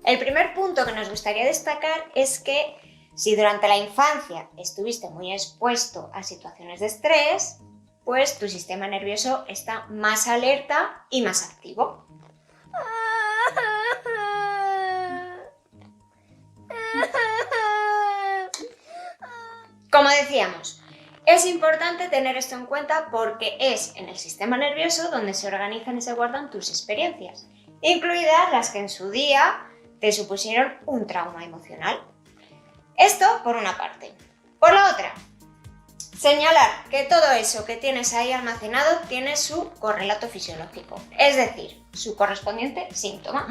El primer punto que nos gustaría destacar es que si durante la infancia estuviste muy expuesto a situaciones de estrés, pues tu sistema nervioso está más alerta y más activo. Como decíamos, es importante tener esto en cuenta porque es en el sistema nervioso donde se organizan y se guardan tus experiencias, incluidas las que en su día te supusieron un trauma emocional. Esto por una parte. Por la otra, señalar que todo eso que tienes ahí almacenado tiene su correlato fisiológico, es decir, su correspondiente síntoma.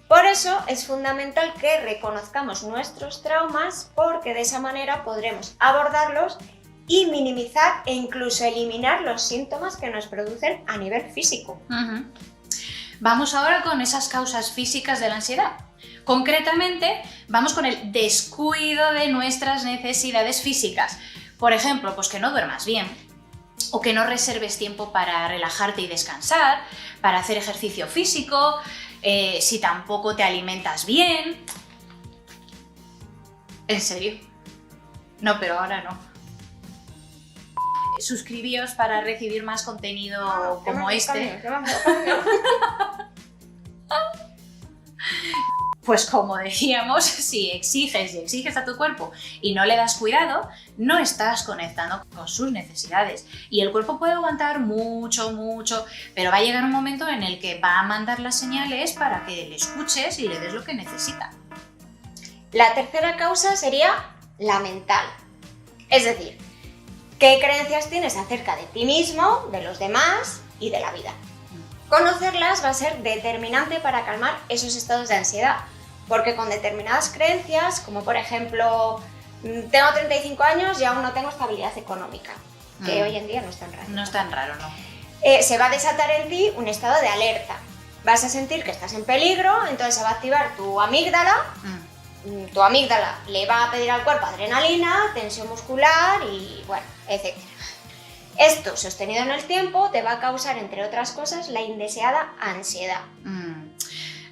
Por eso es fundamental que reconozcamos nuestros traumas porque de esa manera podremos abordarlos y minimizar e incluso eliminar los síntomas que nos producen a nivel físico. Vamos ahora con esas causas físicas de la ansiedad. Concretamente, vamos con el descuido de nuestras necesidades físicas. Por ejemplo, pues que no duermas bien, o que no reserves tiempo para relajarte y descansar, para hacer ejercicio físico, si tampoco te alimentas bien. ¿En serio? No, pero ahora no. Suscribíos para recibir más contenido como este. Pues como decíamos, si exiges a tu cuerpo y no le das cuidado, no estás conectando con sus necesidades. Y el cuerpo puede aguantar mucho, pero va a llegar un momento en el que va a mandar las señales para que le escuches y le des lo que necesita. La tercera causa sería la mental. Es decir, ¿qué creencias tienes acerca de ti mismo, de los demás y de la vida? Conocerlas va a ser determinante para calmar esos estados de ansiedad, porque con determinadas creencias, como por ejemplo, tengo 35 años y aún no tengo estabilidad económica, que hoy en día no es tan raro. No es tan raro, ¿no? Se va a desatar en ti un estado de alerta. Vas a sentir que estás en peligro, entonces se va a activar tu amígdala. Tu amígdala le va a pedir al cuerpo adrenalina, tensión muscular y bueno, etc. Esto, sostenido en el tiempo, te va a causar, entre otras cosas, la indeseada ansiedad.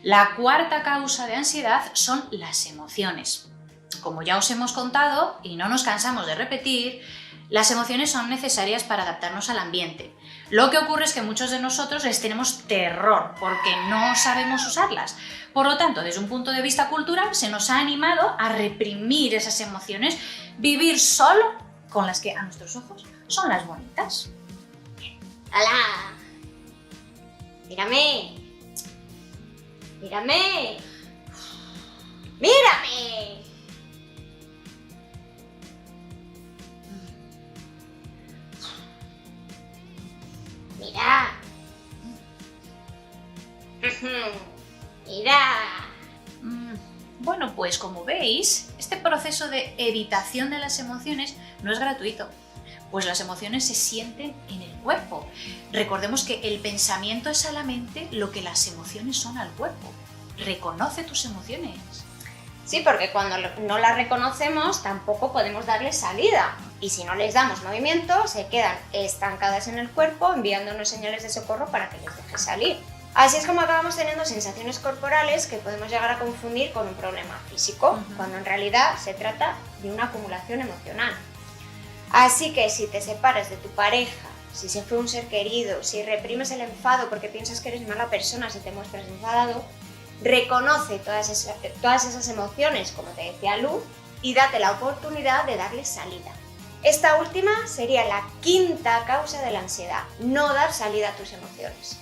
La cuarta causa de ansiedad son las emociones. Como ya os hemos contado, y no nos cansamos de repetir, las emociones son necesarias para adaptarnos al ambiente. Lo que ocurre es que muchos de nosotros les tenemos terror porque no sabemos usarlas. Por lo tanto, desde un punto de vista cultural, se nos ha animado a reprimir esas emociones, vivir solo con las que a nuestros ojos son las bonitas. ¡Hala! ¡Mírame! ¡Mírame! ¡Mírame! ¡Mira! ¡Mira! Bueno, pues como veis, este proceso de evitación de las emociones no es gratuito, pues las emociones se sienten en el cuerpo. Recordemos que el pensamiento es a la mente lo que las emociones son al cuerpo. Reconoce tus emociones. Sí, porque cuando no las reconocemos tampoco podemos darles salida. Y si no les damos movimiento, se quedan estancadas en el cuerpo enviándonos señales de socorro para que les deje salir. Así es como acabamos teniendo sensaciones corporales que podemos llegar a confundir con un problema físico, cuando en realidad se trata de una acumulación emocional. Así que si te separas de tu pareja, si se fue un ser querido, si reprimes el enfado porque piensas que eres mala persona si te muestras enfadado, reconoce todas esas emociones, como te decía Luz, y date la oportunidad de darles salida. Esta última sería la quinta causa de la ansiedad, no dar salida a tus emociones.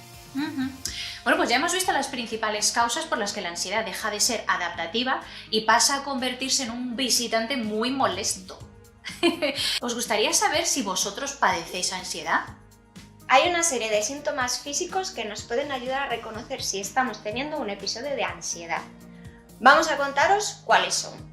Bueno, pues ya hemos visto las principales causas por las que la ansiedad deja de ser adaptativa y pasa a convertirse en un visitante muy molesto. ¿Os gustaría saber si vosotros padecéis ansiedad? Hay una serie de síntomas físicos que nos pueden ayudar a reconocer si estamos teniendo un episodio de ansiedad. Vamos a contaros cuáles son.